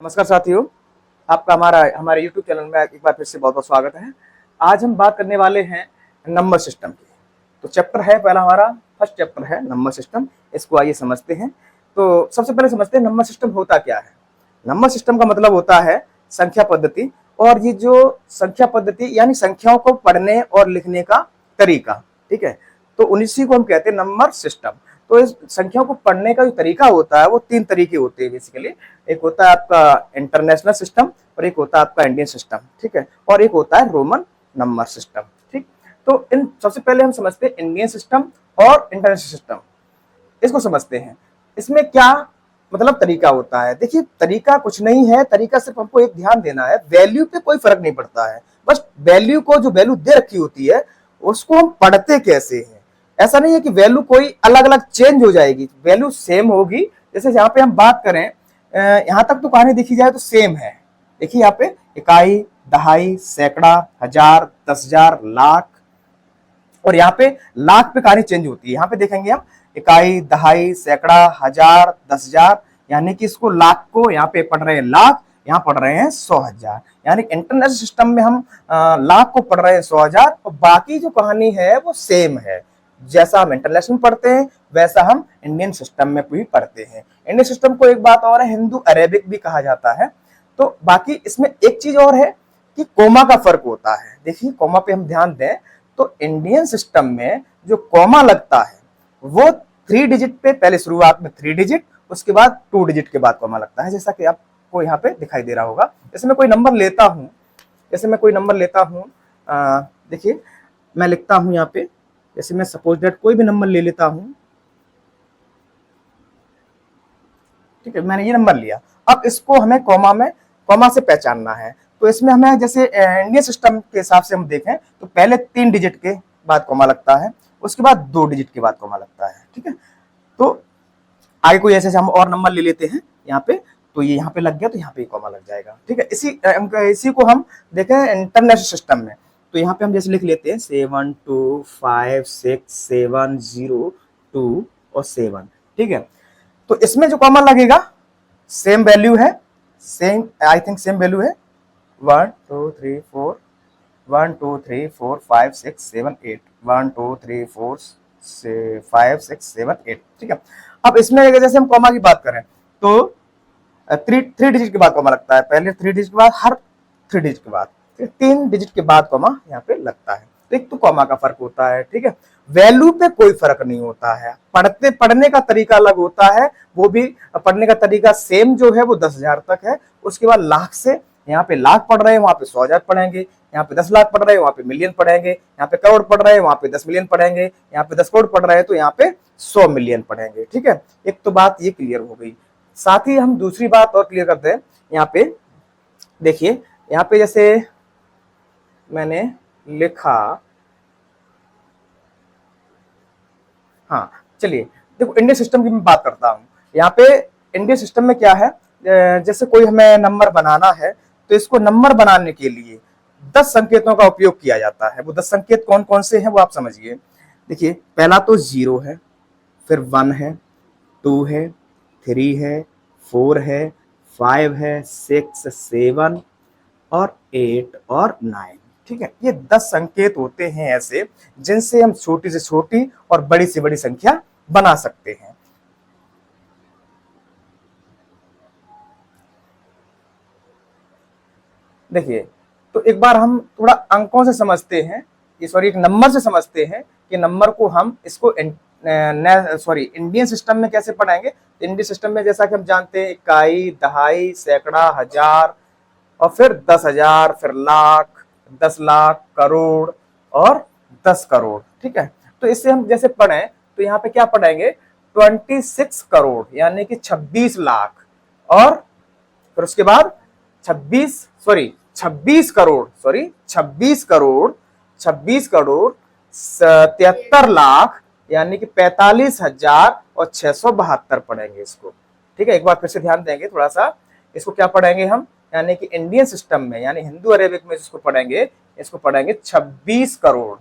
नमस्कार साथियों, आपका हमारे YouTube चैनल में एक बार फिर से बहुत बहुत स्वागत है। आज हम बात करने वाले हैं नंबर सिस्टम की। तो चैप्टर है पहला हमारा फर्स्ट चैप्टर है नंबर सिस्टम। इसको आइए समझते हैं। तो सबसे पहले समझते हैं नंबर सिस्टम होता क्या है। नंबर सिस्टम का मतलब होता है संख्या पद्धति, और ये जो संख्या पद्धति यानी संख्याओं को पढ़ने और लिखने का तरीका, ठीक है। तो उसी को हम कहते हैं नंबर सिस्टम। तो इस संख्याओं को पढ़ने का जो तरीका होता है वो तीन तरीके होते हैं बेसिकली। एक होता है आपका इंटरनेशनल सिस्टम, और एक होता है आपका इंडियन सिस्टम, ठीक है, और एक होता है रोमन नंबर सिस्टम, ठीक। तो इन सबसे पहले हम समझते हैं इंडियन सिस्टम और इंटरनेशनल सिस्टम। इसको समझते हैं। इसमें क्या मतलब तरीका होता है। देखिए, तरीका कुछ नहीं है, तरीका सिर्फ हमको एक ध्यान देना है, वैल्यू पे कोई फर्क नहीं पड़ता है। बस वैल्यू को, जो वैल्यू दे रखी होती है उसको हम पढ़ते कैसे हैं। ऐसा नहीं है कि वैल्यू कोई अलग अलग चेंज हो जाएगी, वैल्यू सेम होगी। जैसे यहाँ पे हम बात करें, यहाँ तक तो कहानी देखी जाए तो सेम है। देखिए यहाँ पे इकाई, दहाई, सैकड़ा, हजार, 10,000, लाख, और यहाँ पे लाख पे कहानी चेंज होती है। यहाँ पे देखेंगे हम इकाई, दहाई, सैकड़ा, हजार, 10,000, यानी कि इसको लाख को यहाँ पे पढ़ रहे हैं लाख, यहाँ पढ़ रहे हैं 100,000। यानी इंटरनेशनल सिस्टम में हम लाख को पढ़ रहे हैं 100,000, और बाकी जो कहानी है वो सेम है। जैसा हम इंटरनेशनल पढ़ते हैं वैसा हम इंडियन सिस्टम में भी पढ़ते हैं। इंडियन सिस्टम को एक बात और है, हिंदू अरेबिक भी कहा जाता है। तो बाकी इसमें एक चीज और है कि कोमा का फर्क होता है। देखिए, कोमा पे हम ध्यान दें तो इंडियन सिस्टम में जो कोमा लगता है वो 3 डिजिट पे, पहले शुरुआत में 3 डिजिट, उसके बाद 2 डिजिट के बाद कोमा लगता है। जैसा कि आपको यहाँ पे दिखाई दे रहा होगा। जैसे मैं कोई नंबर लेता हूँ, देखिए मैं लिखता हूँ यहाँ पे, जैसे मैं सपोज दैट कोई भी नंबर ले लेता हूं, ठीक है, मैंने ये नंबर लिया। अब इसको हमें कॉमा से पहचानना है। तो इसमें हमें, जैसे इंडियन सिस्टम के हिसाब से हम देखें तो पहले 3 डिजिट के बाद कॉमा लगता है, उसके बाद 2 डिजिट के बाद कॉमा लगता है, ठीक है। तो आगे कोई ऐसे हम और नंबर ले लेते हैं यहाँ पे, तो ये यहाँ पे लग गया तो यहाँ पे कॉमा लग जाएगा, ठीक है। इसी को हम देखें इंटरनेशनल सिस्टम में, तो यहाँ पे हम जैसे लिख लेते हैं 7 2 5 6 7 0 2 और 7, ठीक है। तो इसमें जो कॉमा लगेगा सेम वैल्यू है, आई थिंक सेम वैल्यू है 1 2 3 4 1 2 3 4 5 6 7 8 1 2 3 4 5 6 7 8, ठीक है। अब इसमें जैसे हम कॉमा की बात करें तो 3 डिजिट के बाद कॉमा लगता है, पहले 3 डिजिट के बाद, हर 3 डिजिट के बाद, 3 डिजिट के बाद कॉमा यहाँ पे लगता है। तो एक तो कॉमा का फर्क होता है, ठीक है। वैल्यू पे कोई फर्क नहीं होता है, पढ़ने का तरीका अलग होता है। वो भी पढ़ने का तरीका सेम जो है वो 10,000 तक है। उसके बाद लाख से, यहाँ पे लाख पढ़ रहे हैं वहां पे 100,000 पढ़ेंगे, यहाँ पे 10 लाख पढ़ रहे हैं वहां पे मिलियन पढ़ेंगे, यहाँ पे करोड़ पढ़ रहे हैं वहां पे 10 मिलियन पढ़ेंगे, यहाँ पे 10 करोड़ पढ़ रहे हैं तो यहाँ पे 100 मिलियन पढ़ेंगे, ठीक है। एक तो बात ये क्लियर हो गई। साथ ही हम दूसरी बात और क्लियर करते हैं। यहाँ पे देखिए, यहाँ पे जैसे मैंने लिखा, हाँ चलिए देखो, इंडियन सिस्टम की मैं बात करता हूँ। यहाँ पे इंडियन सिस्टम में क्या है, जैसे कोई हमें नंबर बनाना है तो इसको नंबर बनाने के लिए 10 संकेतों का उपयोग किया जाता है। वो 10 संकेत कौन कौन से हैं वो आप समझिए। देखिए, पहला तो 0 है, फिर 1 है, 2 है, 3 है, 4 है, 5 है, 6 7 और 8 और 9, ठीक है। ये 10 संकेत होते हैं ऐसे जिनसे हम छोटी से छोटी और बड़ी से बड़ी संख्या बना सकते हैं। देखिए, तो एक बार हम थोड़ा अंकों से समझते हैं, एक नंबर से समझते हैं कि नंबर को हम इसको इंडियन सिस्टम में कैसे पढ़ाएंगे। इंडियन सिस्टम में जैसा कि हम जानते हैं इकाई, दहाई, सैकड़ा, हजार, और फिर 10,000, फिर लाख, 10 लाख, करोड़ और 10 करोड़, ठीक है। तो इससे हम जैसे पढ़ें तो यहाँ पे क्या पढ़ेंगे, 26 करोड़ यानी कि 26 लाख, और फिर उसके बाद 26 करोड़ 73 लाख यानी कि 45,000 और 672 पढ़ेंगे इसको, ठीक है। एक बार फिर से ध्यान देंगे थोड़ा सा, इसको क्या पढ़ेंगे हम, यानी कि इंडियन सिस्टम में यानी हिंदू अरेबिक में इसको पढ़ेंगे 26 करोड़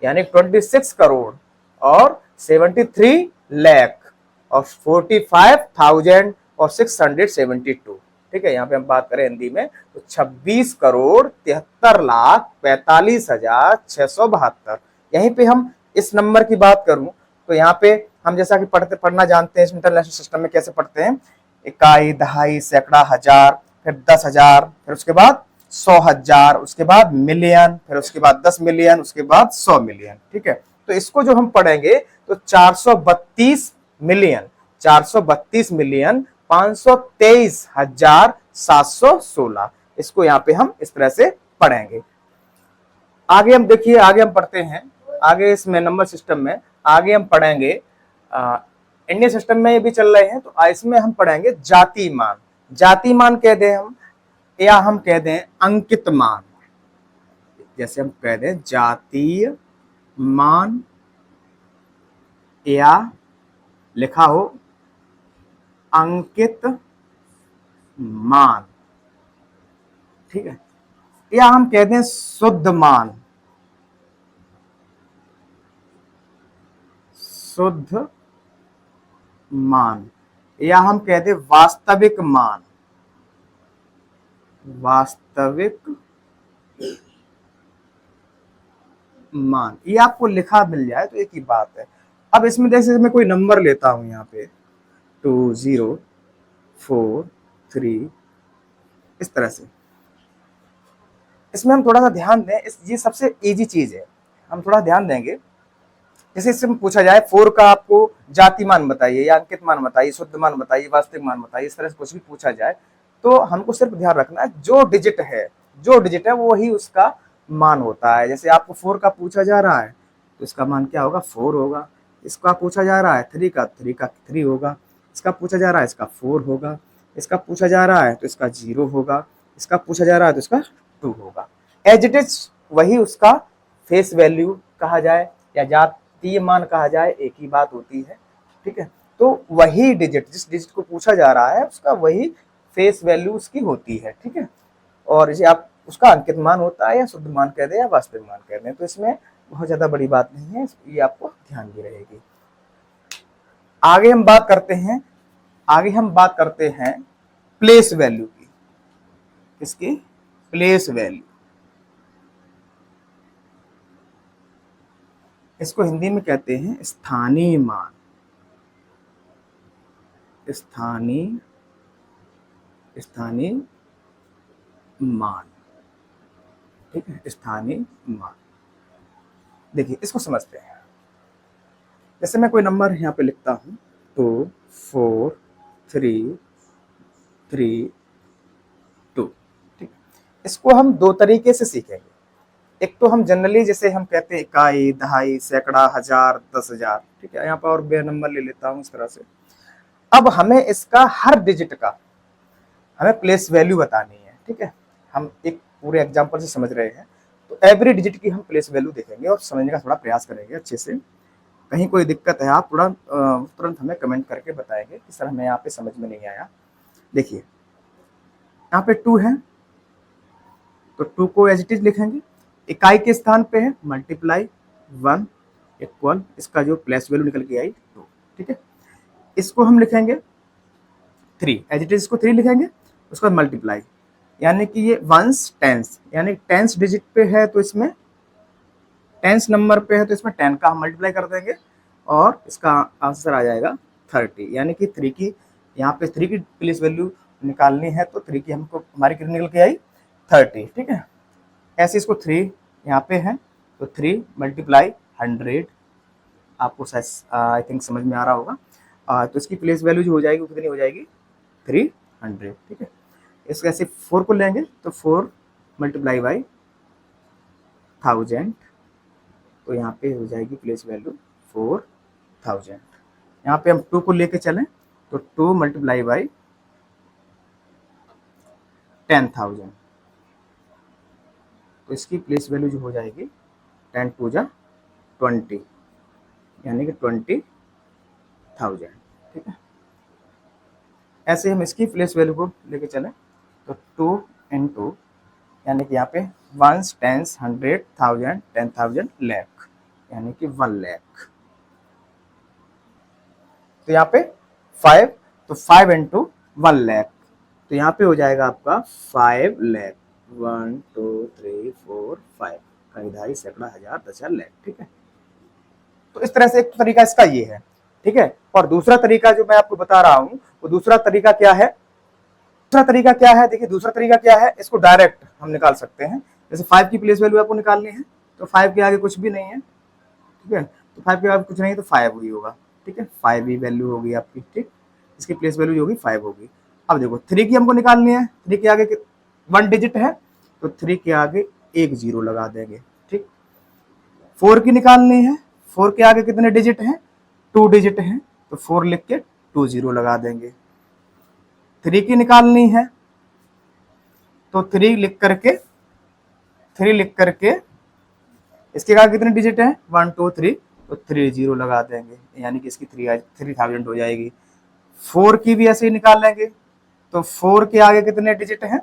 यानी 26 करोड़ और 73 लाख और 45,000 और 672, ठीक है, यहाँ पे हम बात करें हिंदी में तो 26,73,45,672। यहीं पे हम इस नंबर की बात करूं तो यहाँ पे हम जैसा कि पढ़ना जानते हैं इंटरनेशनल सिस्टम में कैसे पढ़ते हैं, इकाई, दहाई, सैकड़ा, हजार, फिर 10,000, फिर उसके बाद 100,000, उसके बाद मिलियन, फिर उसके बाद 10 मिलियन, उसके बाद 100 मिलियन। ठीक है, तो इसको जो हम पढ़ेंगे तो 432 मिलियन 523,716, इसको यहाँ पे हम इस तरह से पढ़ेंगे। आगे हम देखिए, आगे हम पढ़ते हैं, आगे इसमें नंबर सिस्टम में आगे हम पढ़ेंगे, इंडियन सिस्टम में ये भी चल रहे हैं, तो इसमें हम पढ़ेंगे जाति मान। जाति मान कह दें हम, या हम कह दें अंकित मान। जैसे हम कह दें जातीय मान, या लिखा हो अंकित मान। ठीक है, या हम कह दें शुद्ध मान, शुद्ध मान, या हम कह दें वास्तविक मान, वास्तविक मान। ये आपको लिखा मिल जाए तो एक ही बात है। अब इसमें जैसे मैं कोई नंबर लेता हूं यहाँ पे 2043, इस तरह से, इसमें हम थोड़ा सा ध्यान दें, ये सबसे इजी चीज है, हम थोड़ा ध्यान देंगे। जैसे इससे पूछा जाए 4 का आपको जाति मान बताइए, या अंकित मान बताइए, शुद्ध मान बताइए, वास्तविक मान बताइए, इस तरह से कुछ भी पूछा जाए तो हमको सिर्फ ध्यान रखना है जो डिजिट है वो ही उसका मान होता है। जैसे आपको 4 का पूछा जा रहा है तो इसका मान क्या होगा, 4 होगा। इसका पूछा जा रहा है 3 का 3 होगा। इसका पूछा जा रहा है इसका 4 होगा। इसका पूछा जा रहा है तो इसका 0 होगा। इसका पूछा जा रहा है तो इसका 2 होगा। एज इट इज वही उसका फेस वैल्यू कहा जाए या जातीय मान कहा जाए, एक ही बात होती है। ठीक है, तो वही डिजिट, जिस डिजिट को पूछा जा रहा है उसका वही फेस वैल्यू उसकी होती है। ठीक है, और इसे आप उसका अंकित मान होता है, या शुद्ध मान कह दें या वास्तविक मान कह दें, तो इसमें बहुत ज्यादा बड़ी बात नहीं है, ये आपको ध्यान भी रहेगी। आगे हम बात करते हैं प्लेस वैल्यू की। किसकी? Place value. इसको हिंदी में कहते हैं स्थानीय मान। स्थानीय मान। ठीक है, स्थानीय मान। देखिए इसको समझते हैं। जैसे मैं कोई नंबर यहाँ पे लिखता हूँ तो 4332। ठीक, इसको हम दो तरीके से सीखेंगे। एक तो हम जनरली जैसे हम कहते हैं इकाई, दहाई, सैकड़ा, हजार, 10,000। ठीक है, यहाँ पर और बे नंबर ले लेता हूँ इस तरह से। अब हमें इसका हर डिजिट का हमें प्लेस वैल्यू बतानी है। ठीक है, हम एक पूरे एग्जांपल से समझ रहे हैं, तो एवरी डिजिट की हम प्लेस वैल्यू देखेंगे और समझने का थोड़ा प्रयास करेंगे अच्छे से। कहीं कोई दिक्कत है आप तुरंत हमें कमेंट करके बताएंगे कि सर हमें यहाँ पे समझ में नहीं आया। देखिए यहाँ पे 2 है तो 2 को एज इट इज लिखेंगे। इकाई के स्थान पे है मल्टीप्लाई 1 इक्वल इसका जो प्लेस वैल्यू निकल के आई 2। ठीक है, इसको हम लिखेंगे 3, एज इट इज इसको 3 लिखेंगे, उसका मल्टीप्लाई, यानी कि ये वंस टेंस, यानी टेंस डिजिट पे है तो इसमें टेंस नंबर पे है तो इसमें 10 का हम मल्टीप्लाई कर देंगे और इसका आंसर आ जाएगा 30। यानी कि 3 की यहाँ पे 3 की प्लेस वैल्यू निकालनी है तो 3 की हमको हमारी कितनी निकल के आई 30। ठीक है, ऐसे इसको 3 यहाँ पे है तो 3 मल्टीप्लाई 100, आपको आई थिंक समझ में आ रहा होगा। तो इसकी प्लेस वैल्यू जो हो जाएगी वो कितनी हो जाएगी 300। ठीक है, इसको ऐसे 4 को लेंगे तो 4 मल्टीप्लाई बाई 1000, तो यहाँ पे हो जाएगी प्लेस वैल्यू 4000। यहाँ पे हम 2 को लेके चलें तो 2 मल्टीप्लाई बाई 10,000, तो इसकी प्लेस वैल्यू जो हो जाएगी 10 2 जा 20, यानी कि 20,000। ठीक है, ऐसे हम इसकी प्लेस वैल्यू को लेके चलें तो 2 into, यानी कि यहाँ पे 1 10 100 1000 10,000 लाख, यानी कि 1 लाख। तो यहाँ पे 5, तो 5 into 1 लाख, तो यहाँ पे हो जाएगा आपका 5 लाख, 1 2 3 4 5, कई ढाई सैकड़ा हजार 10,000 लाख, ठीक है। तो इस तरह से एक तरीका इसका ये है, ठीक है। और दूसरा तरीका जो मैं आपको बता रहा हूँ वो दूसरा तरीका क्या है, दूसरा तरीका क्या है, देखिए दूसरा तरीका क्या है, इसको डायरेक्ट हम निकाल सकते हैं। जैसे 5 की प्लेस वैल्यू आपको निकालनी है तो 5 के आगे कुछ भी नहीं है, ठीक है, तो 5 के आगे कुछ नहीं है तो 5 ही होगा, ठीक है, 5 ही वैल्यू होगी आपकी, ठीक। इसकी प्लेस वैल्यू जो होगी 5 होगी। अब देखो 3 की हमको निकालनी है, 3 के आगे 1 डिजिट है तो 3 के आगे एक जीरो लगा देंगे, ठीक। 4 की निकालनी है, 4 के आगे कितने डिजिट हैं, 2 डिजिट हैं, तो 4 लिख के 2 जीरो लगा देंगे। 3 की निकालनी है तो 3 लिख करके इसके आगे कितने डिजिट हैं, 1 2 3, तो 3 जीरो लगा देंगे, यानी कि इसकी 3000 हो जाएगी। 4 की भी ऐसे ही निकाल लेंगे, तो 4 के आगे कितने डिजिट हैं,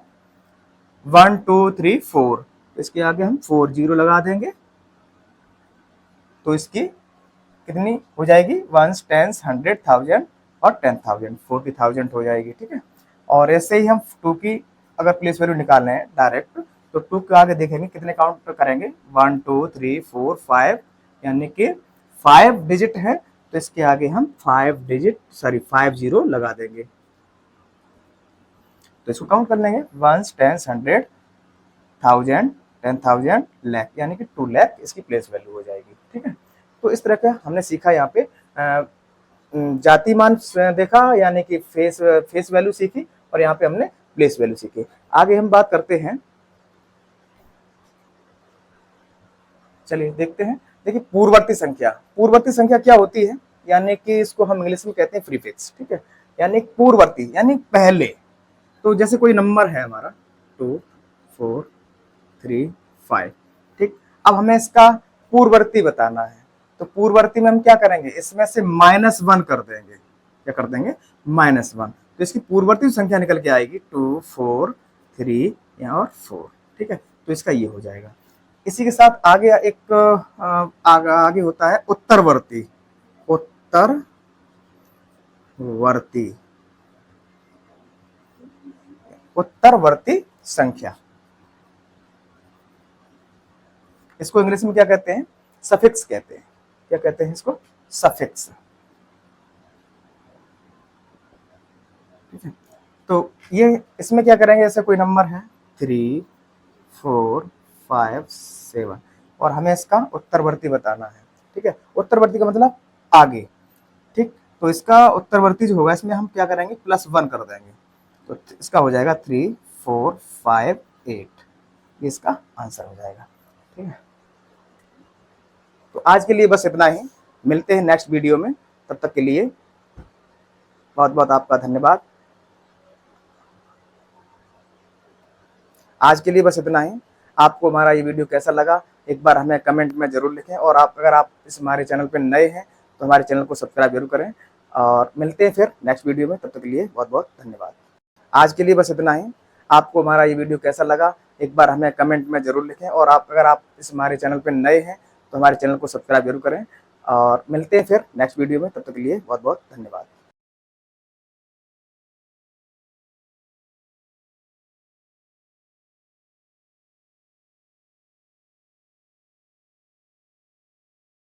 1 2 3 4, इसके आगे हम 4 जीरो लगा देंगे, तो इसकी कितनी हो जाएगी, 1 10 100,000 और 10,000, 40,000 हो जाएगी, ठीक है। और ऐसे ही हम 2 की अगर प्लेस वैल्यू निकालना है डायरेक्ट, तो 2 के आगे देखेंगे कितने काउंट करेंगे, 1 2 3 4 5, यानी कि 5 डिजिट है, तो इसके आगे हम 5 जीरो लगा देंगे, तो इसको काउंट कर लेंगे, 1 10 100,000 10,000 लाख, यानी कि 2 लाख इसकी प्लेस वैल्यू हो जाएगी, ठीक है। तो इस तरह का हमने सीखा यहाँ पे जातिमान देखा, यानी कि फेस वैल्यू सीखी, और यहाँ पे हमने प्लेस वैल्यू सीखी। आगे हम बात करते हैं, चलिए देखते हैं। देखिए पूर्ववर्ती संख्या क्या होती है, यानी कि इसको हम इंग्लिश में कहते हैं प्रीफिक्स, ठीक है, यानी पूर्ववर्ती यानी पहले। तो जैसे कोई नंबर है हमारा 2 4 3 5, ठीक, अब हमें इसका पूर्ववर्ती बताना है, तो पूर्ववर्ती में हम क्या करेंगे, इसमें से -1 कर देंगे, क्या कर देंगे, -1, तो इसकी पूर्ववर्ती संख्या निकल के आएगी 2 4 3 और 4, ठीक है, तो इसका ये हो जाएगा। इसी के साथ आगे एक आगे होता है उत्तरवर्ती संख्या, इसको इंग्लिश में क्या कहते हैं, सफिक्स कहते हैं, क्या कहते हैं इसको, सफिक्स, ठीक है। तो ये इसमें क्या करेंगे, जैसे कोई नंबर है 3 4 5 7 और हमें इसका उत्तरवर्ती बताना है, ठीक है, उत्तरवर्ती का मतलब आगे, ठीक, तो इसका उत्तरवर्ती जो होगा इसमें हम क्या करेंगे, +1 कर देंगे, तो इसका हो जाएगा 3 4 5 8, ये इसका आंसर हो जाएगा, ठीक है। तो आज के लिए बस इतना ही, मिलते हैं नेक्स्ट वीडियो में, तब तक के लिए बहुत बहुत आपका धन्यवाद। आज के लिए बस इतना ही। आपको हमारा ये वीडियो कैसा लगा एक बार हमें कमेंट में जरूर लिखें, और अगर आप इस हमारे चैनल पर नए हैं तो हमारे चैनल को सब्सक्राइब जरूर करें, और मिलते हैं फिर नेक्स्ट वीडियो में, तब तक के लिए बहुत बहुत धन्यवाद। आज के लिए बस इतना ही। आपको हमारा ये वीडियो कैसा लगा एक बार हमें कमेंट में जरूर लिखें, और अगर आप इस हमारे चैनल पर नए हैं तो हमारे चैनल को सब्सक्राइब जरूर करें, और मिलते हैं फिर नेक्स्ट वीडियो में, तब तक के लिए बहुत बहुत धन्यवाद।